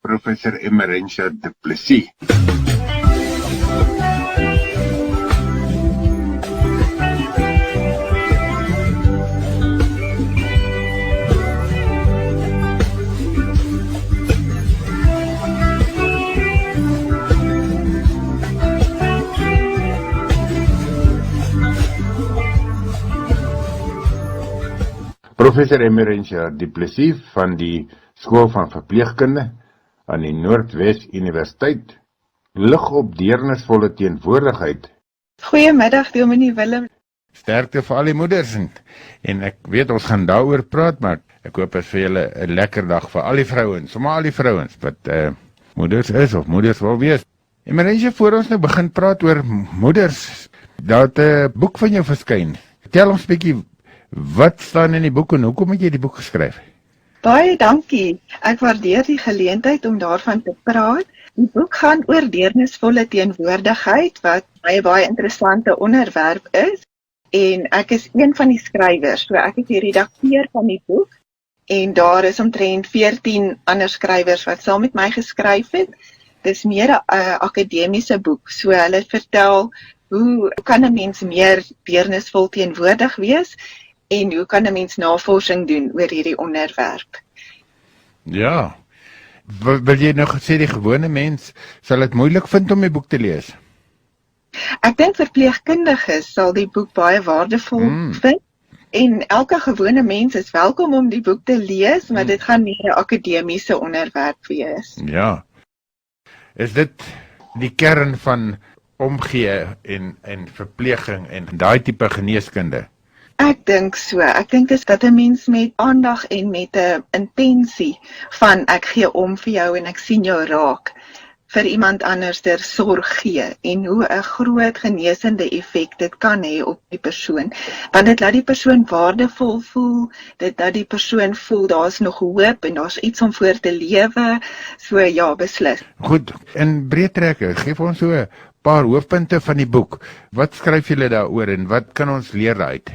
Professor Emerentia Du Plessis. Professor Emerentia Du Plessis van die Skool van Verpleegkunde aan die Noordwes Universiteit lig op deernisvolle teenwoordigheid. Goeiemiddag, dominee Willem. Sterkte vir al die moeders en ek weet ons gaan daaroor praat, maar ek hoop dit vir julle 'n lekker dag vir al die vrouens, sommer al die vrouens wat moeders is of moeders wil wees. Emerentia, voor ons nou begin praat oor moeders, daar het 'n boek van jou verskyn. Vertel ons 'n bietjie, wat staan in die boek en hoekom het jy die boek geskryf? Baie dankie. Ek waardeer die geleentheid om daarvan te praat. Die boek gaan oor deernisvolle teenwoordigheid, wat baie interessante onderwerp is. En ek is een van die skrywers, so ek is die redakteur van die boek. En daar is omtrent 14 ander skrywers wat saam met my geskryf het. Dis meer 'n akademiese boek, so hulle vertel hoe kan 'n mens meer deernisvol teenwoordig wees en hoe kan 'n mens navorsing doen oor hierdie onderwerp. Ja, wil jy nou gesê die gewone mens sal dit moeilik vind om die boek te lees? Ek dink verpleegkundiges sal die boek baie waardevol vind en elke gewone mens is welkom om die boek te lees, maar dit gaan meer 'n akademiese onderwerp wees. Ja. Is dit die kern van omgee en verpleging en daai tipe geneeskunde? Ek dink so. Ek dink dis dat 'n mens met aandag en met 'n intensie van ek gee om vir jou en ek sien jou raak vir iemand anders ter sorg gee en hoe 'n groot genesende effek dit kan hê op die persoon. Want dit laat die persoon waardevol voel, dit laat die persoon voel daar's nog hoop en daar's iets om voor te lewe. So ja, beslis. Goed, in breë trekke, gee vir ons so 'n paar hoofpunte van die boek. Wat skryf julle daaroor en wat kan ons leer daaruit?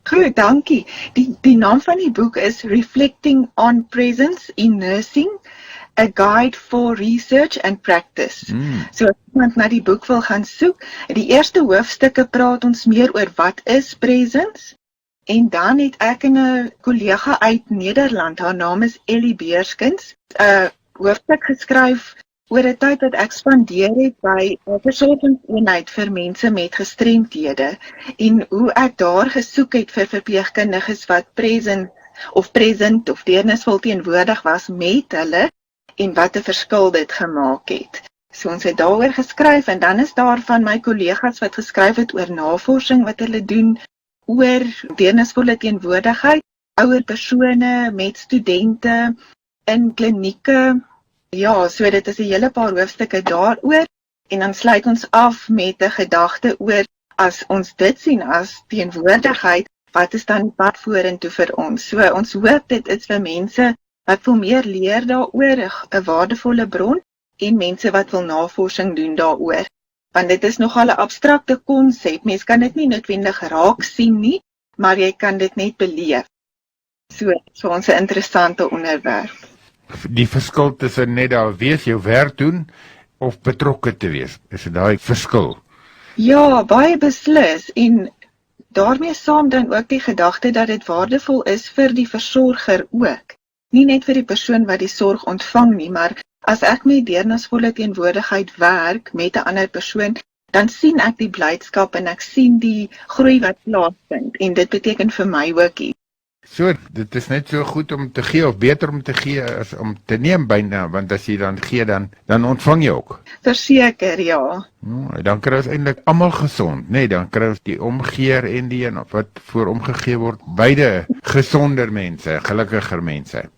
Goed, dankie. Die naam van die boek is Reflecting on Presence in Nursing, A Guide for Research and Practice. So as iemand na die boek wil gaan soek, die eerste hoofstukke praat ons meer oor wat is presence, en dan het ek en 'n kollega uit Nederland, haar naam is Ellie Beerskens, 'n hoofstuk geskryf oor 'n tyd wat ek spandeer het by 'n versorgingseenheid vir mense met gestremthede en hoe ek daar gesoek het vir verpleegkundiges wat present of deernisvol teenwoordig was met hulle en wat 'n verskil dit gemaak het. So ons het daaroor geskryf en dan is daar van my kollegas wat geskryf het oor navorsing wat hulle doen oor deernisvolle teenwoordigheid, ouer persone met studente in klinieke. Ja, so dit is 'n hele paar hoofstukke daaroor en dan sluit ons af met 'n gedagte oor as ons dit sien as teenwoordigheid, wat is dan die pad vorentoe vir ons? So ons hoop dit is vir mense wat wil meer leer daaroor, 'n waardevolle bron en mense wat wil navorsing doen daaroor. Want dit is nogal 'n abstrakte konsep. Mens kan dit nie noodwendig raak sien nie, maar jy kan dit net beleef. So ons 'n interessante onderwerp. Die verskil tussen net daar wees, jou werk doen of betrokke te wees, is dit daai verskil? Ja, baie beslis en daarmee saam dan ook die gedagte dat dit waardevol is vir die versorger ook. Nie net vir die persoon wat die sorg ontvang nie, maar as ek met deernisvolle teenwoordigheid werk met 'n ander persoon, dan sien ek die blydskap en ek sien die groei wat plaasvind en dit beteken vir my ook iets. So, dit is net so goed om te gee of beter om te gee as om te neem byna, want as jy dan gee dan ontvang jy ook. Verseker, ja. Dan kry ons eintlik almal gesond, nee, dan kry ons die omgeer en die een wat voor omgegee word, beide gesonder mense, gelukkiger mense.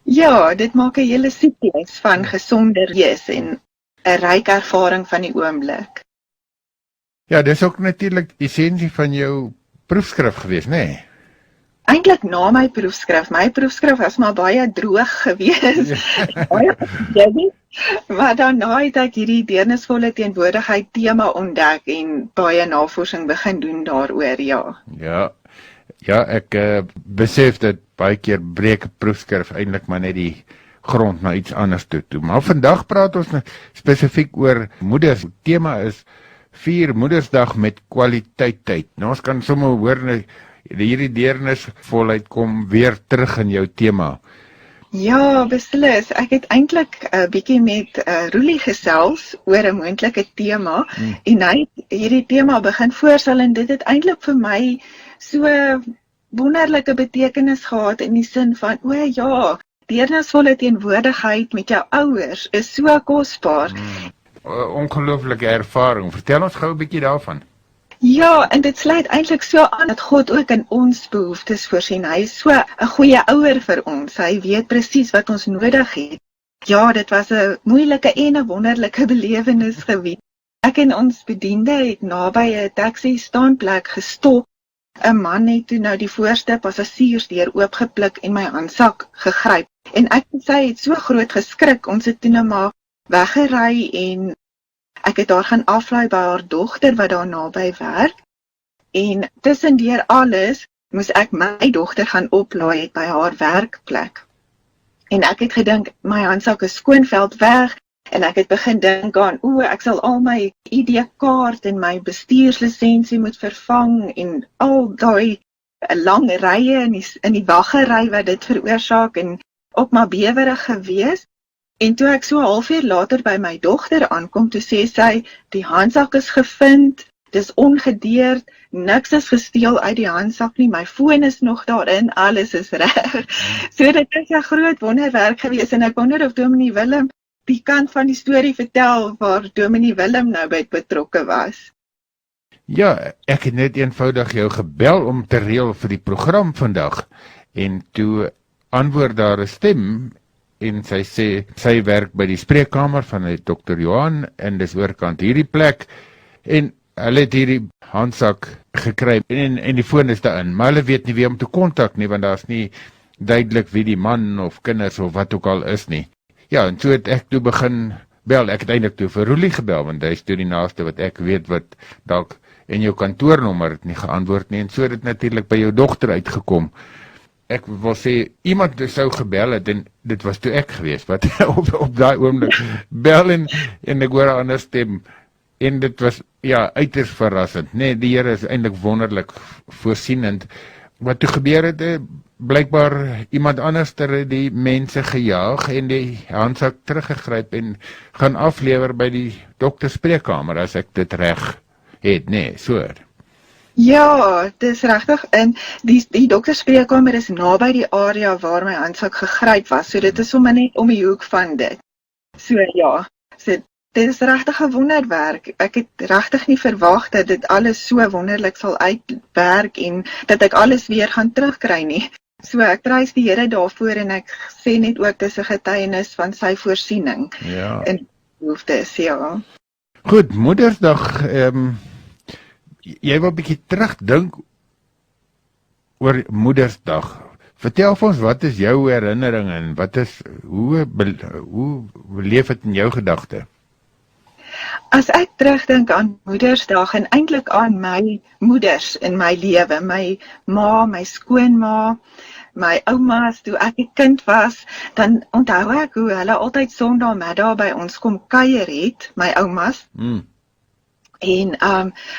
Ja, dit maak 'n hele siklus van gesonder wees en 'n ryk ervaring van die oomblik. Ja, dis ook natuurlik die essensie van jou proefskrif gewees, nê? Nee? Eintlik na my proefskrif. My proefskrif was maar baie droog gewees. Baie gedagte. Maar daarna het ek hierdie deernisvolle teenwoordigheid tema ontdek en baie navorsing begin doen daaroor, ja. Ja, ek besef dat baie keer breek 'n proefskrif eintlik maar net die grond na iets anders toe. Maar vandag praat ons spesifiek oor moeders. Die tema is 4 Moedersdag met kwaliteit tyd. Nou ons kan sommer hoor hierdie deernisvolheid kom weer terug in jou tema. Ja, beslis. Ek het eintlik 'n bietjie met Roelie gesels oor 'n moontlike tema en hy het hierdie tema begin voorstel en dit het eintlik vir my so wonderlike betekenis gehad in die sin van, o ja, deernisvolle teenwoordigheid met jou ouers is so kosbaar. Ongelooflike ervaring. Vertel ons gou 'n bietjie daarvan. Ja, en dit sluit eintlik so aan dat God ook in ons behoeftes voorsien. Hy is so 'n goeie ouer vir ons. Hy weet presies wat ons nodig het. Ja, dit was 'n moeilike en 'n wonderlike belewenis gewees. Ek en ons bediende het naby 'n taxi staanplek gestop. 'n Man het toe nou die voorste passasiersdeur oopgepluk en my handsak gegryp. En ek en sy het so groot geskrik. Ons het toe nou maar weggery en ek het daar gaan aflaai by haar dogter wat daar naby werk. En tussendeur alles moes ek my dogter gaan oplaai het by haar werkplek. En ek het gedink my handsak is skoonveld weg en ek het begin dink aan ek sal al my ID-kaart en my bestuurslisensie moet vervang en al daai lang rye in die waggery wat dit veroorsaak en ook maar bewerig gewees. En toe ek so 'n halfuur later by my dogter aankom, toe sê sy, die handsak is gevind, dis ongedeerd, niks is gesteel uit die handsak nie, my foon is nog daarin, alles is reg. So dit is 'n groot wonderwerk gewees en ek wonder of Dominee Willem die kant van die storie vertel waar Dominee Willem nou by betrokke was. Ja, ek het net eenvoudig jou gebel om te reël vir die program vandag en toe antwoord daar 'n stem en sy sê, sy werk by die spreekkamer van Dr. Johan en dis oorkant hierdie plek en hulle het hierdie handsak gekry en die foon is daarin, maar hulle weet nie wie om te kontak nie, want daar's nie duidelik wie die man of kinders of wat ook al is nie. Ja, en so het ek toe begin bel, ek het eintlik toe vir Roelie gebel, want hy is toe die naaste wat ek weet wat dalk en jou kantoornommer het nie geantwoord nie, en so het dit natuurlik by jou dogter uitgekom. Ek wil sê, iemand sou gebel het, en dit was toe ek gewees, wat op daai oomblik bel en ek hoor 'n ander stem, en dit was, ja, uiters verrassend, nee, die Here is eintlik wonderlik voorsienend. Wat toe gebeur het, blykbaar iemand anders het die mense gejaag en die handsak teruggegryp en gaan aflewer by die dokter spreekkamer, as ek dit reg het, nee, so. Ja, dis regtig. En die dokterspreekkamer is naby die area waar my handsak gegryp was. So dit is sommer net om die hoek van dit. So ja, dit is regtig 'n wonderwerk. Ek het regtig nie verwag dat dit alles so wonderlik sal uitwerk en dat ek alles weer gaan terugkry nie. So ek prys die Here daarvoor en ek sê net ook dis 'n getuienis van sy voorsiening. Ja. En behoeftes, ja. Goed, Moedersdag, jy wil 'n bietjie terugdink oor Moedersdag. Vertel vir ons, wat is jou herinnering en hoe leef dit in jou gedagte? As ek terugdink aan Moedersdag en eintlik aan my moeders in my lewe, my ma, my skoonma, my oumas toe ek 'n kind was, dan onthou ek hoe hulle altyd Sondagmiddag by ons kom kuier het, my oumas. En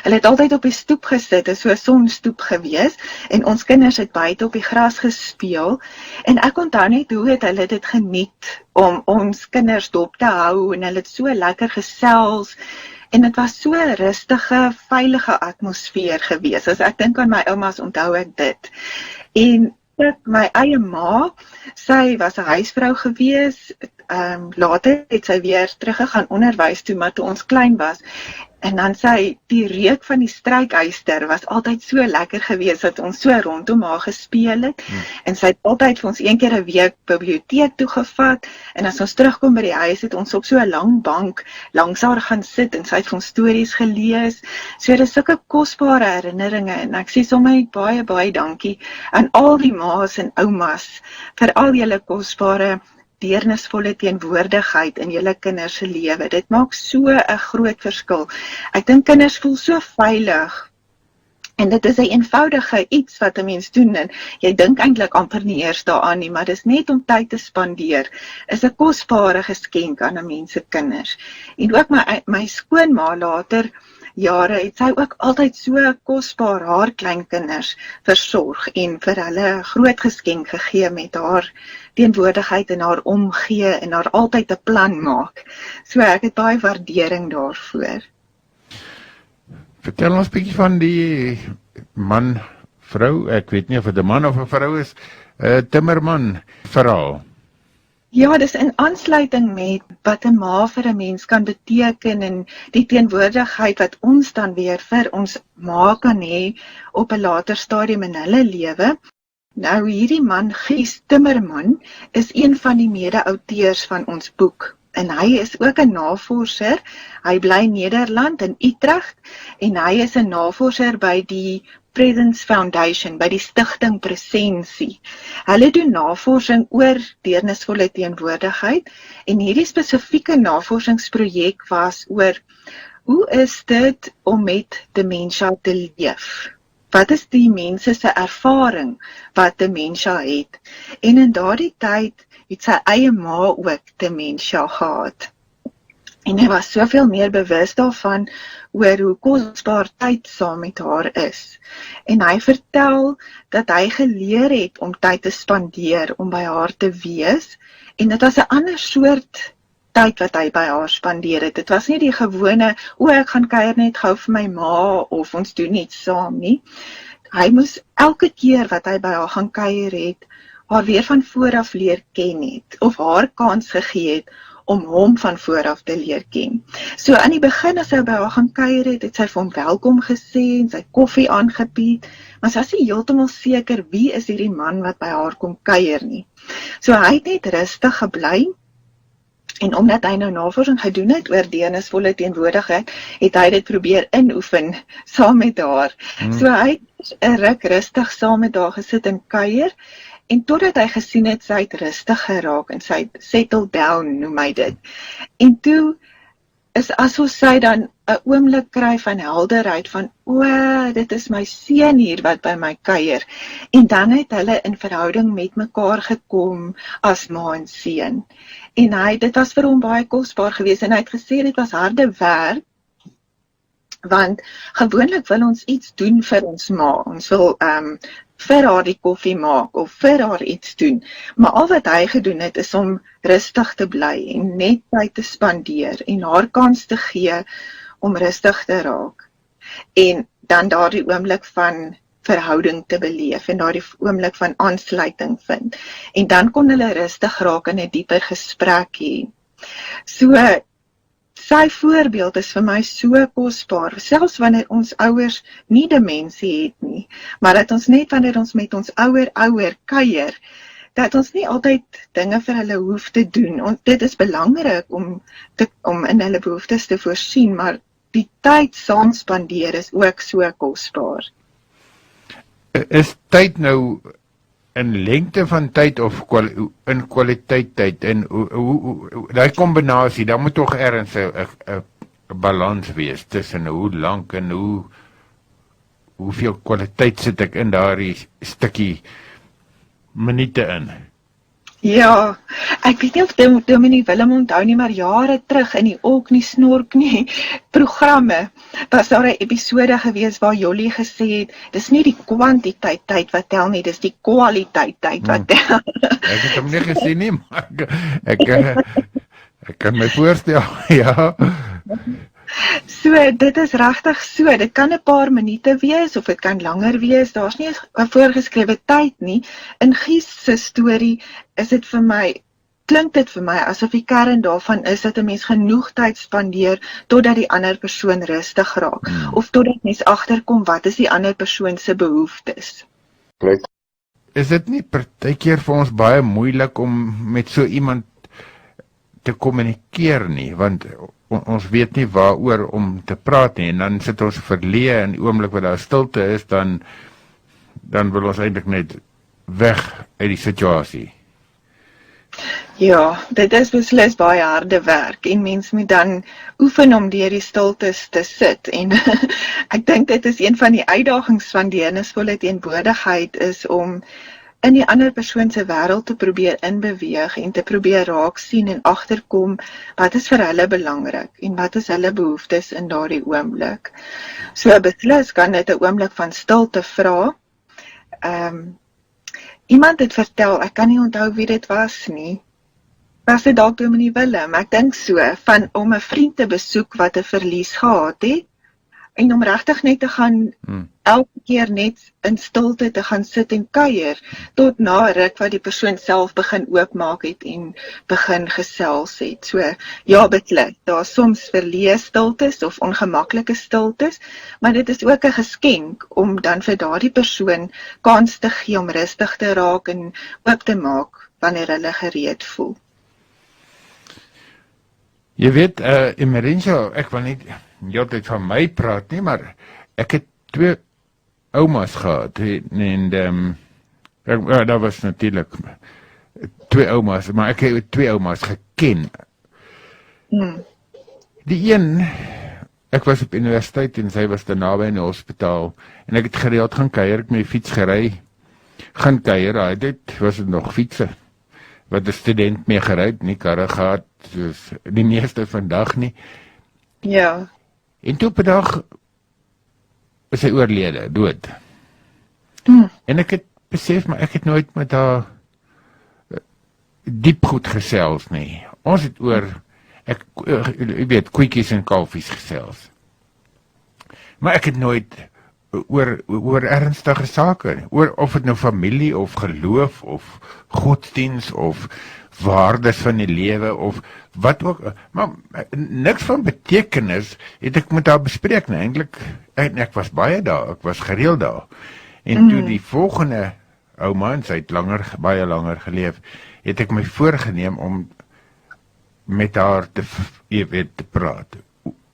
hulle het altyd op die stoep gesit, dit is so 'n sonstoep gewees, en ons kinders het buite op die gras gespeel, en ek onthou net hoe het hulle dit geniet om ons kinders dop te hou, en hulle het so lekker gesels, en dit was so 'n rustige, veilige atmosfeer gewees. As ek dink aan my oumas, onthou ek dit. En my eie ma, sy was 'n huisvrou gewees, later het sy weer teruggegaan onderwys toe, maar toe ons klein was, en dan sy, die reuk van die strykyster was altyd so lekker gewees, dat ons so rondom haar gespeel het, en sy het altyd vir ons een keer 'n week biblioteek toegevat, en as ons terugkom by die huis, het ons op so 'n lang bank langs haar gaan sit, en sy het vir ons stories gelees, so dis sulke kosbare herinneringe, en ek sê sommer baie, baie dankie aan al die ma's en oumas, vir al julle kosbare deernisvolle teenwoordigheid in julle kinders se lewe. Dit maak so 'n groot verskil. Ek dink kinders voel so veilig En dit is 'n eenvoudige iets wat 'n mens doen en jy dink eintlik amper nie eers daaraan nie, maar dis net om tyd te spandeer. Is 'n kosbare geskenk aan 'n mens se kinders. En ook my skoonma later jare het sy ook altyd so kosbaar haar kleinkinders versorg en vir hulle 'n groot geskenk gegee met haar teenwoordigheid en haar omgee en haar altyd 'n plan maak. So ek het baie waardering daarvoor. Vertel ons 'n bietjie van die man, vrou, ek weet nie of dit 'n man of 'n vrou is, Timmerman verhaal. Ja, dis in aansluiting met wat 'n ma vir 'n mens kan beteken en die teenwoordigheid wat ons dan weer vir ons ma kan hê op 'n later stadium in hulle lewe. Nou hierdie man, Gies Timmerman, is een van die mede-auteurs van ons boek. En hy is ook 'n navorser. Hy bly in Nederland in Utrecht en hy is 'n navorser by die Presence Foundation, by die Stichting Presensie. Hulle doen navorsing oor deernisvolle teenwoordigheid en hierdie spesifieke navorsingsprojek was oor hoe is dit om met demensie te leef? Wat is die mense se ervaring wat demensie het? En in daardie tyd het sy eie ma ook demensie gehad. En hy was soveel meer bewus daarvan oor hoe kosbaar tyd saam met haar is. En hy vertel dat hy geleer het om tyd te spandeer, om by haar te wees. En dit was 'n ander soort tyd wat hy by haar spandeer het. Dit was nie die gewone, ek gaan kuier net gou vir my ma of ons doen iets saam nie. Hy moes elke keer wat hy by haar gaan kuier het, haar weer van vooraf leer ken het, of haar kans gegee het om hom van vooraf te leer ken. So aan die begin as hy by haar gaan kuier het, het sy vir hom welkom gesê en sy koffie aangebied, maar sy was nie heeltemal seker wie is hierdie man wat by haar kom kuier nie. So hy het net rustig gebly, en omdat hy nou navorsing gedoen het oor deernisvolle teenwoordigheid, het hy dit probeer inoefen saam met haar. So hy het 'n ruk rustig saam met haar gesit en kuier, en totdat hy gesien het, sy het rustig geraak en sy het settled down, noem hy dit. En toe is asof sy dan 'n oomblik kry van helderheid van, dit is my seun hier wat by my kuier. En dan het hulle in verhouding met mekaar gekom as ma en seun. En dit was vir hom baie kosbaar geweest en hy het gesê dit was harde werk, want gewoonlik wil ons iets doen vir ons ma. Ons wil vir haar die koffie maak of vir haar iets doen. Maar al wat hy gedoen het is om rustig te bly en net tyd te spandeer en haar kans te gee om rustig te raak. En dan daardie oomblik van verhouding te beleef en daardie oomblik van aansluiting vind. En dan kon hulle rustig raak en 'n dieper gesprek hê. So, sy voorbeeld is vir my so kosbaar, selfs wanneer ons ouers nie demensie het nie, maar dat ons net wanneer ons met ons ouer kuier, dat ons nie altyd dinge vir hulle hoef te doen. Dit is belangrik om in hulle behoeftes te voorsien, maar die tyd saam spandeer is ook so kosbaar. Is tyd nou in lengte van tyd of in kwaliteit tyd? En daai kombinasie, daar moet tog ergens 'n balans wees tussen hoe lank en hoeveel kwaliteit sit ek in daardie stukkie minute in. Ja, ek weet nie of Dominee Willem onthou nie, maar jare terug in die Ook nie Snork nie programme was daar 'n episode gewees waar Jolly gesê het, dis nie die kwantiteit tyd wat tel nie, dis die kwaliteit tyd wat tel. Ek het hom nie gesien nie, maar ek kan my voorstel, ja. So, dit is regtig so, dit kan 'n paar minute wees, of dit kan langer wees, daar's nie 'n voorgeskrewe tyd nie. In Gies se storie klink dit vir my asof die kern daarvan is dat 'n mens genoeg tyd spandeer totdat die ander persoon rustig raak, of totdat mens agterkom wat is die ander persoon se behoeftes. Is dit nie partykeer vir ons baie moeilik om met so iemand te kommunikeer nie, want ons weet nie waaroor om te praat nie, en dan sit ons verleë in die oomblik wat daar stilte is, dan wil ons eintlik net weg uit die situasie. Ja, dit is beslis baie harde werk en mens moet dan oefen om deur die stiltes te sit en ek dink dit is een van die uitdagings van deernisvolle teenwoordigheid is om in die ander persoon se wêreld te probeer inbeweeg en te probeer raak sien en agterkom wat is vir hulle belangrik en wat is hulle behoeftes in daardie oomblik. So beslis kan dit 'n oomblik van stilte vra. Iemand het vertel, ek kan nie onthou wie dit was nie. Was dit dalk Dominee Willem? Ek dink so, van om 'n vriend te besoek wat 'n verlies gehad het en om regtig net te gaan elke keer net in stilte te gaan sit en kuier tot na 'n ruk wat die persoon self begin oopmaak het en begin gesels het. So ja, beslis, daar's soms verleë stiltes of ongemaklike stiltes, maar dit is ook 'n geskenk om dan vir daardie persoon kans te gee om rustig te raak en oop te maak wanneer hulle gereed voel. Jy weet, Emerencio, ek wil nie heeltyd van my praat nie, maar ek het 2 oumas gehad en daar was natuurlik 2 oumas, maar ek het 2 oumas geken. Die een, ek was op universiteit en sy was daar naby in die hospitaal en ek het gereeld gaan kuier, ek met die fiets gery, gaan kuier, dit was het nog fietsen, wat 'n student mee gery, nie karre gehad, soos die meeste vandag nie. Ja. En toe op 'n dag is hy oorlede, dood. En ek het besef, maar ek het nooit met haar diep goed gesels nie. Ons het oor, ek weet, koetjies en kalfies gesels. Maar ek het nooit oor ernstige sake, oor of het nou familie of geloof of godsdiens of waardes van die lewe of wat ook, maar niks van betekenis het ek met haar bespreek nie, eintlik, ek was baie daar, ek was gereeld daar, en toe die volgende ouma, en sy het baie langer geleef, het ek my voorgeneem om met haar te praat,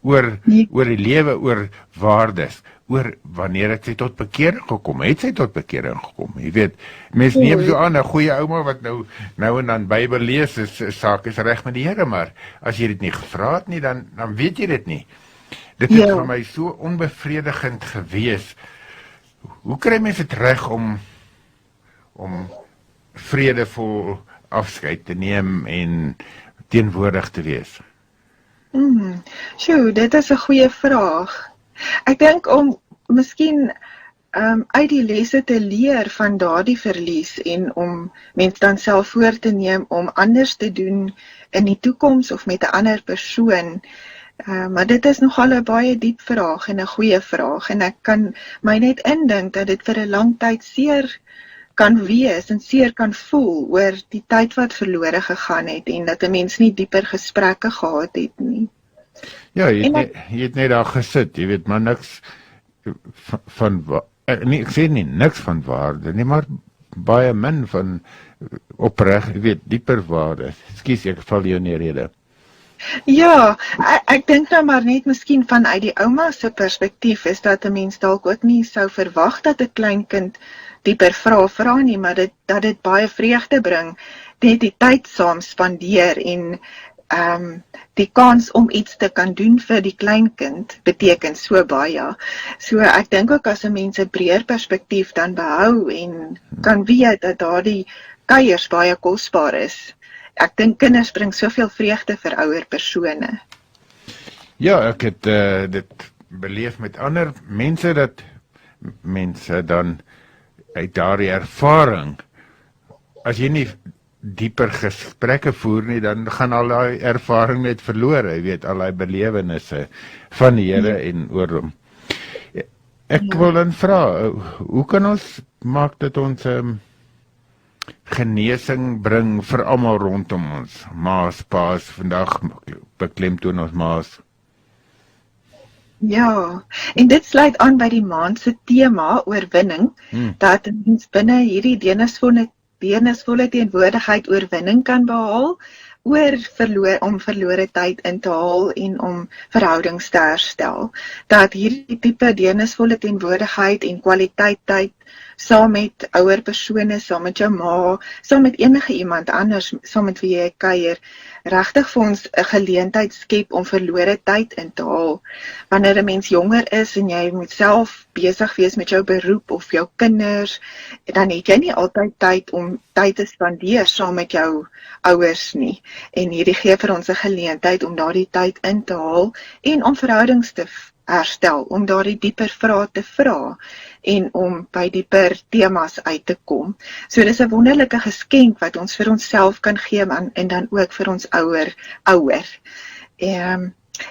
oor die lewe, oor waardes, oor wanneer het sy tot bekering gekom, het sy tot bekering gekom, jy weet, mens neem so aan, 'n goeie ouma wat nou en dan Bybel lees, saak is reg met die Here, maar as jy dit nie gevra het nie, dan weet jy dit nie. Dit het vir my so onbevredigend gewees. Hoe kry mens dit reg om vredevol afskeid te neem en teenwoordig te wees? Sjoe, dit is 'n goeie vraag. Ek dink om miskien uit die lesse te leer van daardie verlies en om mens dan self voor te neem om anders te doen in die toekoms of met 'n ander persoon. Maar dit is nogal 'n baie diep vraag en 'n goeie vraag en ek kan my net indink dat dit vir 'n lang tyd seer kan wees en seer kan voel oor die tyd wat verlore gegaan het en dat 'n mens nie dieper gesprekke gehad het nie. Ja, jy het net daar gesit, jy weet, maar niks ek sê nie niks van waarde nie, maar baie min van opreg, jy weet, dieper waarde. Ekskuus, ek val jou in die rede. Ja, ek dink nou maar net miskien vanuit die ouma se perspektief is dat 'n mens dalk ook nie sou verwag dat 'n kleinkind dieper vra nie, maar dat dit baie vreugde bring, net die tyd saam spandeer en die kans om iets te kan doen vir die kleinkind beteken so baie. So ek dink ook as 'n mens 'n breër perspektief dan behou en kan weet dat daardie kuiers baie kosbaar is. Ek dink kinders bring soveel vreugde vir ouer persone. Ja, ek het dit beleef met ander mense, dat mense dan uit daardie ervaring, as jy nie dieper gesprekke voer nie, dan gaan al die ervaring net verlore, jy weet, al die belewennisse van die Here en oor hom. Ek wil dan vra, hoe kan ons maak dat ons genesing bring vir almal rondom ons? Maas, paas, vandag beklemtoon ons maas. Ja, en dit sluit aan by die maand se tema, oorwinning, dat ons binne hierdie deernisvolle teenwoordigheid oorwinning kan behaal, om verlore tyd in te haal en om verhoudings te herstel. Dat hierdie tipe deernisvolle teenwoordigheid en kwaliteit tyd saam met ouer persone, saam met jou ma, saam met enige iemand anders, saam met wie jy kuier, regtig vir ons 'n geleentheid skep om verlore tyd in te haal. Wanneer 'n mens jonger is en jy moet self besig wees met jou beroep of jou kinders, dan het jy nie altyd tyd om tyd te spandeer saam met jou ouers nie. En hierdie gee vir ons 'n geleentheid om daardie tyd in te haal en om verhoudings te herstel, om daardie dieper vrae te vra en om by dieper temas uit te kom. So dis 'n wonderlike geskenk wat ons vir onsself kan gee en dan ook vir ons ouer.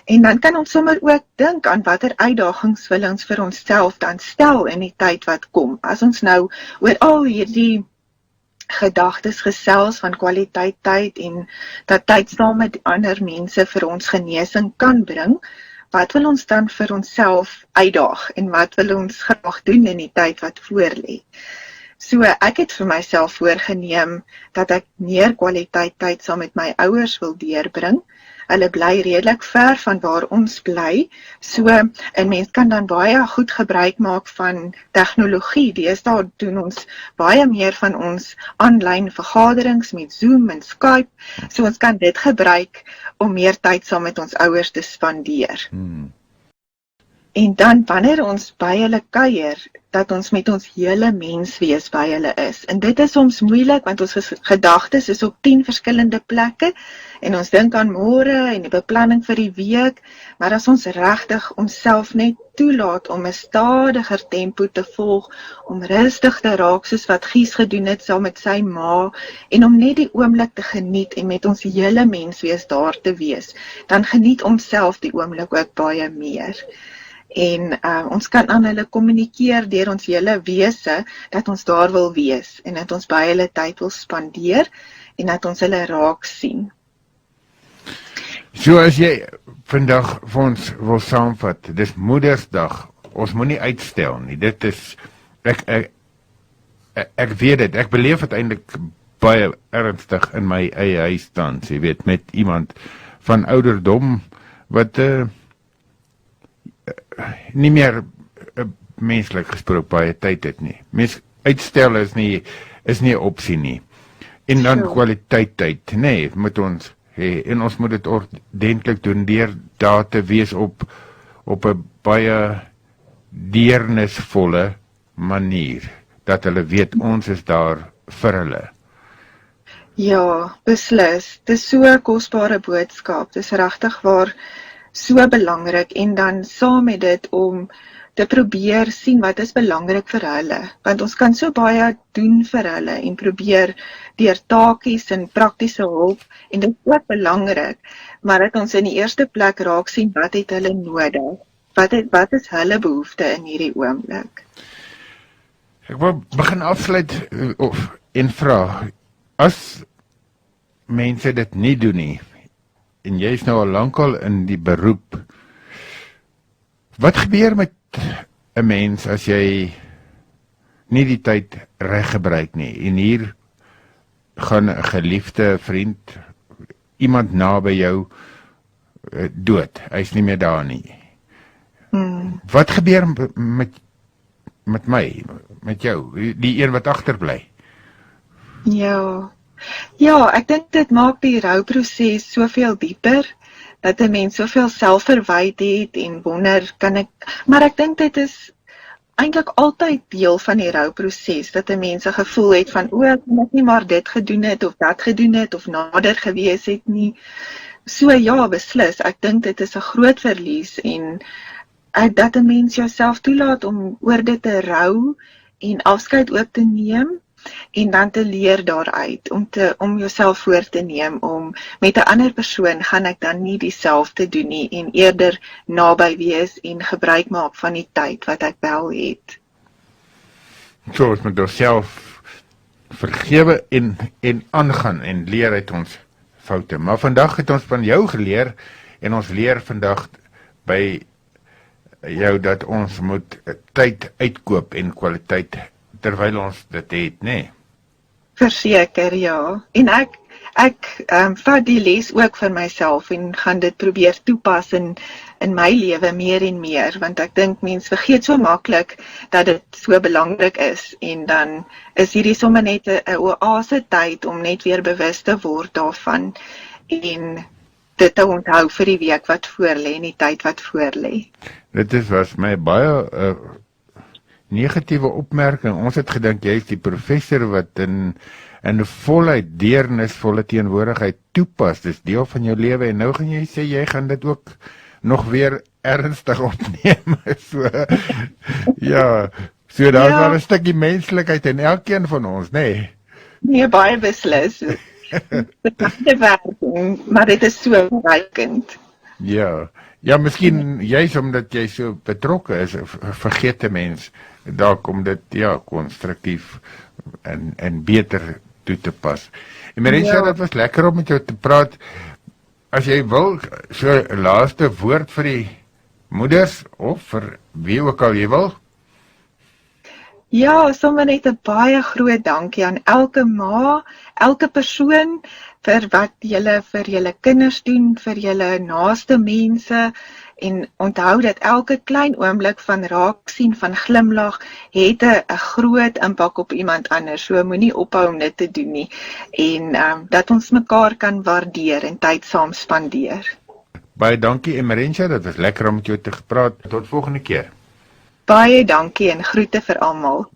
En dan kan ons sommer ook dink aan watter uitdagings wil ons vir onsself dan stel in die tyd wat kom. As ons nou oor al hierdie gedagtes gesels van kwaliteit tyd en dat tyd saam met ander mense vir ons genesing kan bring, wat wil ons dan vir onsself uitdaag en wat wil ons graag doen in die tyd wat voorlê? So ek het vir myself voorgenem dat ek meer kwaliteit tyd saam met my ouers wil deurbring. Hulle bly redelik ver van waar ons bly, so 'n mens kan dan baie goed gebruik maak van tegnologie. Deesdae doen ons baie meer van ons aanlyn vergaderings met Zoom en Skype, so ons kan dit gebruik om meer tyd saam met ons ouers te spandeer. En dan wanneer ons by hulle kuier, dat ons met ons hele menswees by hulle is. En dit is soms moeilik, want ons gedagtes is op 10 verskillende plekke, en ons dink aan môre en die beplanning vir die week, maar as ons regtig onsself net toelaat om 'n stadiger tempo te volg, om rustig te raak soos wat Gies gedoen het saam met sy ma, en om net die oomblik te geniet en met ons hele menswees daar te wees, dan geniet ons self die oomblik ook baie meer. En ons kan aan hulle kommunikeer deur ons hele wese, dat ons daar wil wees, en dat ons by hulle tyd wil spandeer, en dat ons hulle raak sien. So as jy vandag vir ons wil saamvat, dis Moedersdag, ons moet nie uitstel nie, dit is, ek weet dit, ek beleef het eintlik baie ernstig in my eie huisstand, jy weet, met iemand van ouderdom, wat nie meer menslik gesproke baie tyd het nie. Mens uitstel is nie 'n opsie nie. En dan kwaliteit tyd, nee, moet ons hê, en ons moet dit ordentlik doen deur daar te wees op 'n baie deernisvolle manier, dat hulle weet ons is daar vir hulle. Ja, beslis. Dit is so 'n kosbare boodskap. Dit is regtig waar so belangrik, en dan saam met dit om te probeer sien wat is belangrik vir hulle, want ons kan so baie doen vir hulle en probeer deur taakies en praktiese hulp, en dit is ook belangrik, maar dat ons in die eerste plek raak sien wat het hulle nodig, wat is hulle behoefte in hierdie oomblik. Ek wil begin afsluit en vra, as mense dit nie doen nie, en jy is nou al lankal in die beroep, wat gebeur met 'n mens as jy nie die tyd reg gebruik nie, en hier gaan 'n geliefde vriend, iemand naby jou, dood, hy is nie meer daar nie. Wat gebeur met my, met jou, die een wat agterbly? Ja, ek dink dit maak die rouproses soveel dieper, dat 'n mens soveel selfverwyd het en wonder, maar ek dink dit is eintlik altyd deel van die rouproses, dat 'n mens 'n gevoel het van, ek moet nie maar dit gedoen het, of dat gedoen het, of nader gewees het nie. So ja, beslis, ek dink dit is 'n groot verlies, en dat 'n mens jouself toelaat om oor dit te rou, en afskeid ook te neem, en dan te leer daaruit, om jouself voor te neem, om met 'n ander persoon gaan ek dan nie dieselfde doen nie, en eerder naby wees en gebruik maak van die tyd wat ek wel het. So ons moet onsself vergewe en aangaan en leer uit ons foute. Maar vandag het ons van jou geleer, en ons leer vandag by jou dat ons moet tyd uitkoop en kwaliteit terwyl ons dit het, nee. Verseker, ja. En ek vat die les ook vir myself en gaan dit probeer toepas in my lewe meer en meer, want ek dink mense vergeet so maklik dat dit so belangrik is, en dan is hierdie sommer net 'n oase tyd om net weer bewus te word daarvan en dit te onthou vir die week wat voorlê en die tyd wat voorlê. Dit was my baie negatiewe opmerking. Ons het gedink jy is die professor wat in voluit deernisvolle teenwoordigheid toepas. Dis deel van jou lewe en nou gaan jy sê jy gaan dit ook nog weer ernstig opneem. So daar's wel 'n stukkie menslikheid in elkeen van ons, nê? Nee, baie beslis. Dit is werking, maar dit is so verrykend. Ja, miskien juist omdat jy so betrokke is, vergeet 'n mens dalk om dit konstruktief en beter toe te pas. En Marentia, dit was lekker om met jou te praat. As jy wil, so 'n laaste woord vir die moeders of vir wie ook al jy wil. Ja, sommer net 'n baie groot dankie aan elke ma, elke persoon vir wat julle vir julle kinders doen, vir julle naaste mense, en onthou dat elke klein oomblik van raak sien, van glimlag, het 'n groot impak op iemand anders. So moenie ophou om dit te doen nie, en dat ons mekaar kan waardeer en tyd saam spandeer. Baie dankie, Marentia, dit was lekker om met jou te gepraat. Tot volgende keer. Baie dankie en groete vir almal.